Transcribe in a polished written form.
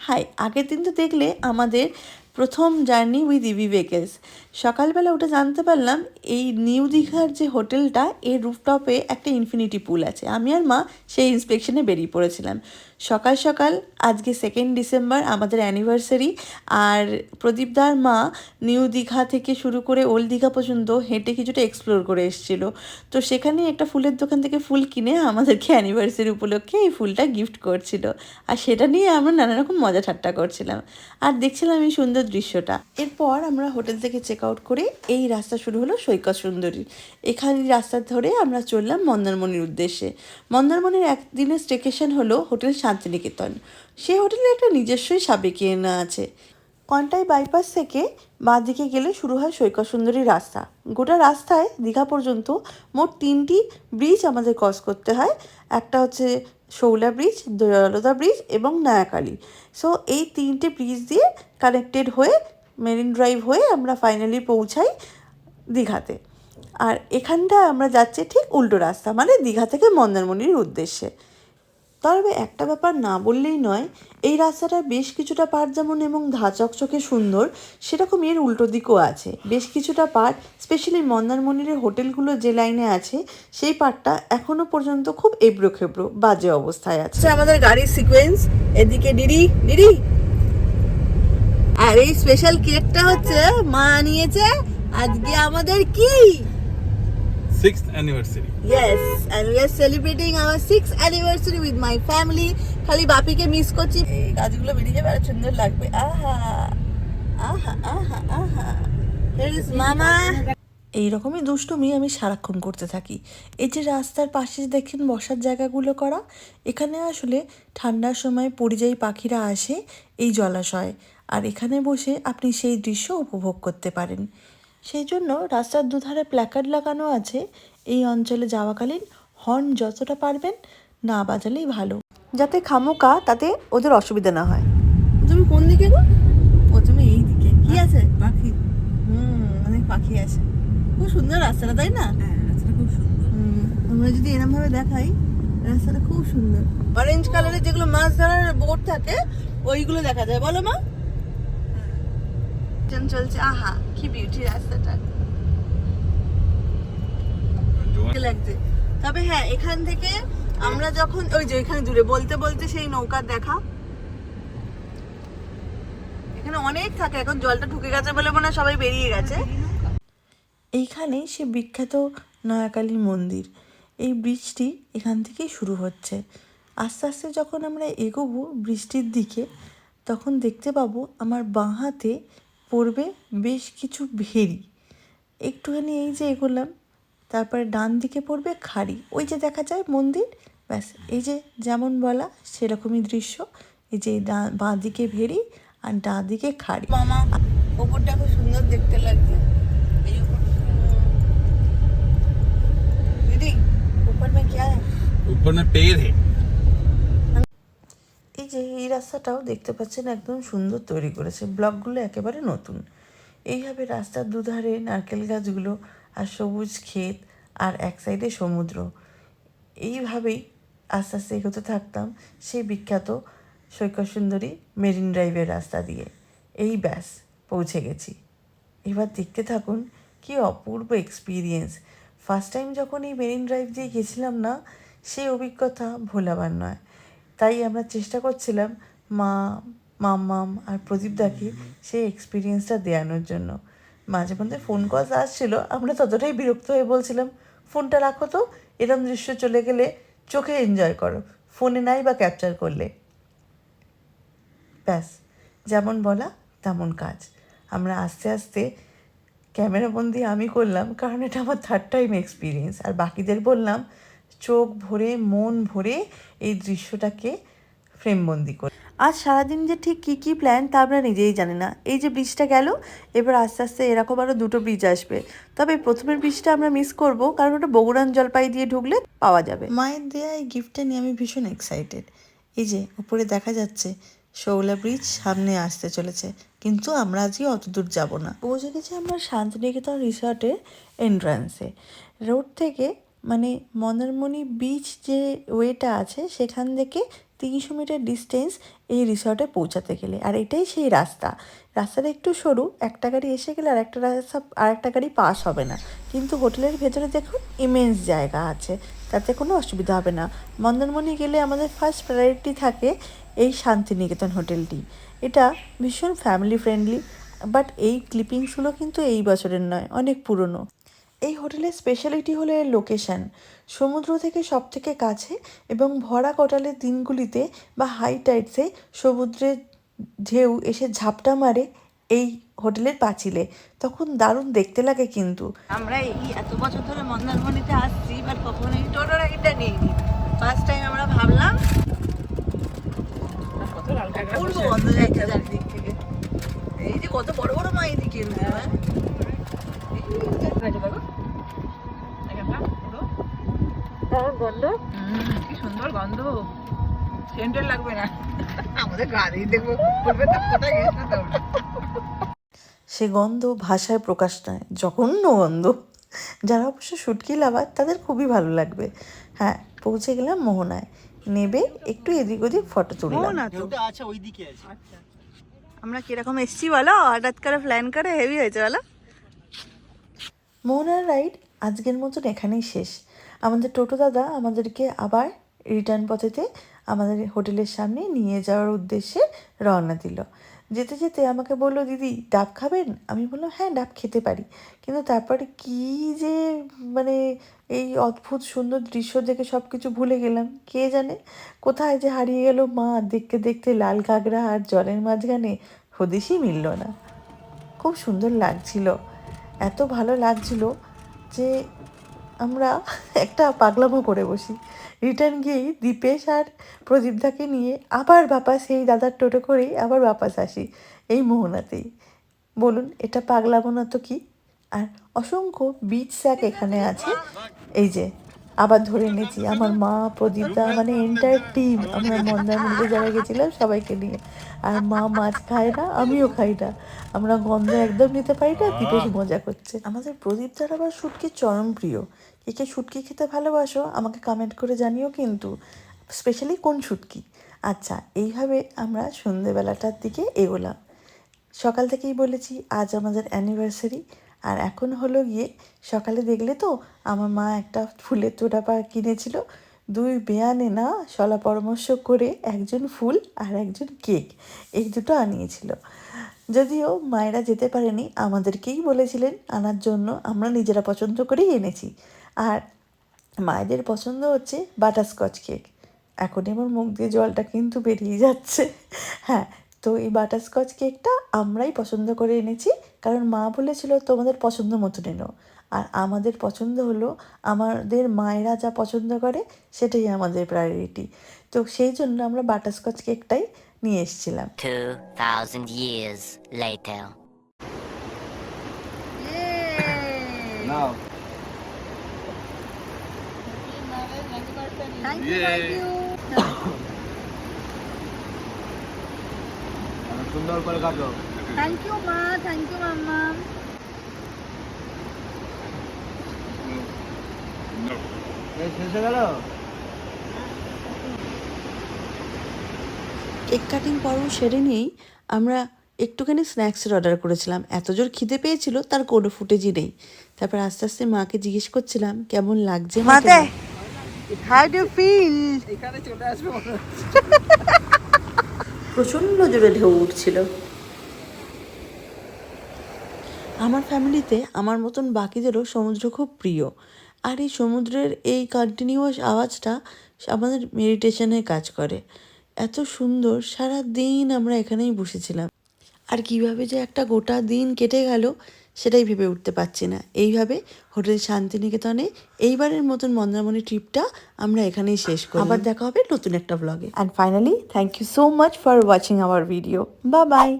High, আগের দিন তো দেখলে আমাদের প্রথম জার্নি উইথ ইভি ভেহিকেলস। সকালবেলা উঠে জানতে পারলাম এই নিউ দীঘার যে হোটেলটা, এর রুফটপে একটা ইনফিনিটি পুল আছে। আমি আর মা সেই ইন্সপেকশনে বেরিয়ে পড়েছিলাম সকাল সকাল। আজকে 2 ডিসেম্বর, আমাদের অ্যানিভার্সারি। আর প্রদীপদার মা নিউ দীঘা থেকে শুরু করে ওল্ড দীঘা পর্যন্ত হেঁটে কিছুটা এক্সপ্লোর করে এসেছিলো। তো সেখানে একটা ফুলের দোকান থেকে ফুল কিনে আমাদেরকে অ্যানিভার্সারি উপলক্ষে এই ফুলটা গিফট করছিল। আর সেটা নিয়ে আমরা নানা রকম মজা ঠাট্টা করছিলাম আর দেখছিলাম এই সুন্দর দৃশ্যটা। এরপর আমরা হোটেল থেকে চেক আউট করে এই রাস্তা শুরু হলো সৈকত সুন্দরীর। এখানে রাস্তা ধরে আমরা চললাম মন্দারমণির উদ্দেশ্যে। মন্দারমণির একদিনের স্টেকেশন হলো হোটেল শান্তিনিকেতন। সেই হোটেলের একটা নিজস্বই সাবেকিয়ানা আছে। কন্টাই বাইপাস থেকে বাঁ দিকে গেলে শুরু হয় সৈকত সুন্দরী রাস্তা। গোটা রাস্তায় দীঘা পর্যন্ত মোট 3টি ব্রিজ আমাদের ক্রস করতে হয়। একটা হচ্ছে শৌলা ব্রিজ, দয়ালদা ব্রিজ এবং নয়াকালী। সো এই 3টে ব্রিজ দিয়ে কানেক্টেড হয়ে মেরিন ড্রাইভ হয়ে আমরা ফাইনালি পৌঁছাই দীঘাতে। আর এখানটা আমরা যাচ্ছি ঠিক উল্টো রাস্তা, মানে দীঘা থেকে মন্দারমণির উদ্দেশ্যে। তবে একটা ব্যাপার না বললেই নয়, এই রাস্তাটা বেশ কিছুটা পার্ট যেমন এবং ধা চকচকে সুন্দর, সেরকম এর উল্টো দিকও আছে। বেশ কিছুটা পার্ট, স্পেশালি মন্দারমণির হোটেলগুলো যে লাইনে আছে, সেই পার্টটা এখনো পর্যন্ত খুব এবড়ো খেবড়ো বাজে অবস্থায় আছে। আমাদের গাড়ির সিকোয়েন্স, এদিকে ডিডি ডিডি, আর এই স্পেশাল কেকটা হচ্ছে মা নিয়েছে আজকে আমাদের কি 6th anniversary. Yes, and we are celebrating our 6th anniversary with my family. খালি বাপিকে মিস করছি। এই গাছগুলো বেরিয়ে যাবে আর সুন্দর লাগবে। আহা আহা আহা আহা, here is মামা। এইরকমই দুষ্টুমি আমি সারাক্ষণ করতে থাকি। এই যে রাস্তার পাশে দেখেন বসার জায়গাগুলো করা, এখানে আসলে ঠান্ডার সময় পরিযায়ী পাখিরা আসে এই জলাশয়ে, আর এখানে বসে আপনি সেই দৃশ্য উপভোগ করতে পারেন। সেই জন্য রাস্তার দুধারে প্ল্যাকার্ড লাগানো আছে, এই অঞ্চলে যাওয়াকালীন হর্ন যতটা পারবেন না বাজালেই ভালো, যাতে খামোকা তাতে ওদের অসুবিধা না হয়। তুমি কোন দিকে গো? প্রথমে এই দিকে কি আছে? পাখি। অনেক পাখি আছে। খুব সুন্দর রাস্তাটা, তাই না? হ্যাঁ, রাস্তাটা খুব সুন্দর। আমরা যদি এরকম ভাবে দেখাই, রাস্তাটা খুব সুন্দর। অরেঞ্জ কালারের যেগুলো মাছ ধরার বোট থাকে, ওইগুলো দেখা যায়। বলো মা। ট্রেন চলছে, আহা কি বিউটি রাস্তাটা লাগছে। তবে হ্যাঁ, এখান থেকে আমরা যখন ওই যে এখানে দূরে বলতে বলতে সেই নৌকার দেখা, এখানে অনেক থাকে। এখন জলটা ঢুকে গেছে বলে মনে হয় সবাই বেরিয়ে গেছে। এইখানে সে বিখ্যাত নয়াকালী মন্দির। এই ব্রিজটি এখান থেকেই শুরু হচ্ছে। আস্তে আস্তে যখন আমরা এগোবো বৃষ্টির দিকে, তখন দেখতে পাবো আমার বাঁ হাতে পড়বে বেশ কিছু ভেরি। একটুখানি এই যে এগোলাম, তারপরে ডান দিকে পড়বে খাড়ি, ওই যে দেখা যায় মন্দির। ব্যাস, এই যে যেমন বলা সেরকমই দৃশ্য। এই যে বাঁ দিকে ভেরি আর ডান দিকে খাড়ি। মামা, ওপরটা খুব সুন্দর দেখতে লাগছে। দিদি, ऊपर में क्या है? ऊपर में पेड़ है। এই যে এই রাস্তাটাও দেখতে পাচ্ছেন একদম সুন্দর তৈরি করেছে, ব্লকগুলো একেবারে নতুন। এইভাবে রাস্তার দুধারে নারকেল গাছগুলো আর সবুজ ক্ষেত আর এক সাইডে সমুদ্র, এইভাবেই আস্তে আস্তে এগোতে থাকতাম সেই বিখ্যাত সৈকত সুন্দরী মেরিন ড্রাইভের রাস্তা দিয়ে। এই ব্যাস পৌঁছে গেছি। এবার দেখতে থাকুন কি অপূর্ব এক্সপিরিয়েন্স। ফার্স্ট টাইম যখন এই মেরিন ড্রাইভ দিয়ে গেছিলাম না, সেই অভিজ্ঞতা ভোলাবার নয়। তাই আমরা চেষ্টা করছিলাম মাম্মাম আর প্রদীপদাকে সেই এক্সপিরিয়েন্সটা দেওয়ানোর জন্য। মাঝে মধ্যে ফোন কল আসছিলো, আমরা ততটাই বিরক্ত হয়ে বলছিলাম ফোনটা রাখো তো, এরম দৃশ্য চলে গেলে চোখে এনজয় করো, ফোনে নাই বা ক্যাপচার করলে। ব্যাস, যেমন বলা তেমন কাজ। আমরা আস্তে আস্তে ক্যামেরাবন্দি আমি করলাম, কারণ এটা আমার 3rd টাইম এক্সপিরিয়েন্স। আর বাকিদের বললাম চোখ ভরে মন ভরে এই দৃশ্যটাকে ফ্রেমবন্দি করে। আজ সারাদিন যে ঠিক কী কী প্ল্যান তা আমরা নিজেই জানি না। এই যে ব্রিজটা গেল, এবার আস্তে আস্তে এরকম আরও 2টো ব্রিজ আসবে। তবে প্রথমের ব্রিজটা আমরা মিস করব, কারণ ওটা বগুড়ান জলপাই দিয়ে ঢুকলে পাওয়া যাবে। মায়ের দেয়া এই গিফটটা নিয়ে আমি ভীষণ এক্সাইটেড। এই যে উপরে দেখা যাচ্ছে শৌলা ব্রিজ সামনে আসতে চলেছে, কিন্তু আমরা আজকে অত দূর যাবো না। পৌঁছে গেছি আমরা শান্তিনিকেতন রিসর্টের এন্ট্রান্সে। রোড থেকে মানে মন্দারমণি বিচ যে ওয়েটা আছে, সেখান থেকে 300 মিটার ডিস্টেন্স এই রিসর্টে পৌঁছাতে গেলে। আর এটাই সেই রাস্তা। রাস্তাটা একটু সরু, একটা গাড়ি এসে গেলে আরেকটা গাড়ি পাস হবে না, কিন্তু হোটেলের ভেতরে দেখুন ইমেন্স জায়গা আছে, তাতে কোনো অসুবিধা হবে না। মন্দারমণি গেলে আমাদের ফার্স্ট প্রায়োরিটি থাকে এই শান্তিনিকেতন হোটেলটি। এটা ভীষণ ফ্যামিলি ফ্রেন্ডলি, বাট এই ক্লিপিংসগুলো কিন্তু এই বছরের নয়, অনেক পুরনো। এই হোটেলের স্পেশালিটি হলো এর লোকেশান, সমুদ্র থেকে সব থেকে কাছে, এবং ভরা কোটালের দিনগুলিতে বা হাই টাইডসে সমুদ্রের ঢেউ এসে ঝাপটা মারে এই হোটেলের পাঁচিলে, তখন দারুণ দেখতে লাগে। কিন্তু আমরা এই এত বছর ধরে মন্দারমণিতে আসছি, বাট কখনো এই টোটো রাইডটা নিইনি। ফার্স্ট টাইম আমরা ভাবলাম পূর্ব বন্ধ যাচ্ছে চারদিক থেকে। এই যে কত বড় বড় মা এদিকে গন্ধ, কি সুন্দর গন্ধ, সেন্টার লাগবে না আমাদের গাড়ি দেখবো, বলবে না কোথায় গেছো তোমরা। সে গন্ধ ভাষায় প্রকাশ নয়, জঘন্য গন্ধ। যারা অবশ্য শুটকি লাভার তাদের খুবই ভালো লাগবে। হ্যাঁ, পৌঁছে গেলাম মোহনায়। নেবে একটু এদিক ওদিক ফটো তুললাম। আচ্ছা ওইদিকে আছে। আচ্ছা, আমরা কিরকম এসছি বলো, হঠাৎ করে প্ল্যান করে হেভি হয়েছে বলো। মোহনার রাইড আজকের মতন এখানেই শেষ। আমাদের টোটো দাদা আমাদেরকে আবার রিটার্ন পথেতে আমাদের হোটেলের সামনে নিয়ে যাওয়ার উদ্দেশ্যে রওনা দিল। যেতে যেতে আমাকে বলল, দিদি ডাব খাবেন? আমি বললাম হ্যাঁ, ডাব খেতে পারি, কিন্তু তারপরে কী যে মানে এই অদ্ভুত সুন্দর দৃশ্য দেখে সব কিছু ভুলে গেলাম। কে জানে কোথায় যে হারিয়ে গেল মা, দেখতে দেখতে লাল কাঁকড়া আর জলের মাঝখানে হদিশই মিলল না। খুব সুন্দর লাগছিল, এত ভালো লাগছিল যে আমরা একটা পাগলামো করে বসি। রিটার্ন গিয়েই দীপেশ আর প্রদীপদাকে নিয়ে আবার বাপাস সেই দাদার টোটো করেই আবার বাপাস আসি এই মোহনাতেই। বলুন এটা পাগলামো না তো কি? আর অসংখ্য বিচ স্যাক এখানে আছে। এই যে আবার ধরে এনেছি আমার মা, প্রদীপদা, মানে এন্টায়ার টিম। আমরা মন্দারমণিতে যারা গেছিলাম সবাইকে নিয়ে। আর মা মাছ খায় না, আমিও খাই না, আমরা গন্ধ একদম নিতে পারি না। দীপেশ মজা করছে। আমাদের প্রদীপদার আবার শুটকি চরম প্রিয়। কে কে শুটকি খেতে ভালোবাসো আমাকে কমেন্ট করে জানিও কিন্তু, স্পেশালি কোন শুটকি। আচ্ছা, এইভাবে আমরা সন্ধেবেলাটার দিকে এগোলাম। সকাল থেকেই বলেছি আজ আমাদের অ্যানিভার্সারি। আর এখন হলো গিয়ে সকালে দেখলে তো আমার মা একটা ফুলের তোড়া কিনেছিল। দুই বেয়ানে না শলা পরামর্শ করে একজন ফুল আর একজন কেক, এই দুটো আনিয়েছিল। যদিও মায়েরা যেতে পারেনি, আমাদেরকেই বলেছিলেন আনার জন্য, আমরা নিজেরা পছন্দ করেই এনেছি। আর মায়েদের পছন্দ হচ্ছে বাটারস্কচ কেক। এখন আমার মুখ দিয়ে জলটা কিন্তু বেরিয়ে যাচ্ছে। হ্যাঁ, তো এই বাটারস্কচ কেকটা আমরাই পছন্দ করে এনেছি, কারণ মা বলেছিল তোমাদের পছন্দ মতন এনো। আর আমাদের পছন্দ হলো আমাদের মায়েরা যা পছন্দ করে সেটাই আমাদের প্রায়োরিটি। তো সেই জন্য আমরা বাটারস্কচ কেকটাই নিয়ে এসেছিলাম। 2000 years later. নাও সুন্দর করে কাটো। থ্যাংক ইউ মা, থ্যাংক ইউ মাম্মা। এই শেষ হয়ে গেল। কেক কাটিং পর্ব সেরে নিয়েই আমরা একটুখানি স্ন্যাক্সের অর্ডার করেছিলাম। এত জোর খিদে পেয়েছিল তার কোনো ফুটেজই নেই। তারপর আস্তে আস্তে মাকে জিজ্ঞেস করছিলাম কেমন লাগছে মাতে। How do feel? এখানে চলে আসবে মনে হচ্ছে। প্রচণ্ড জোরে ঢেউ উঠছিল। আমার ফ্যামিলিতে আমার মতন বাকিদেরও সমুদ্র খুব প্রিয়। আর এই সমুদ্রের এই কন্টিনিউয়াস আওয়াজটা আমাদের মেডিটেশনের কাজ করে। এত সুন্দর, সারা দিন আমরা এখানেই বসেছিলাম। আর কিভাবে যে একটা গোটা দিন কেটে গেল সেটাই ভেবে উঠতে পারছি না। এইভাবে হোটেল শান্তিনিকেতনে এইবারের মতন মন্দারমণি ট্রিপটা আমরা এখানেই শেষ করি। আবার দেখা হবে নতুন একটা ব্লগে। And finally thank you so much for watching our video. Bye by.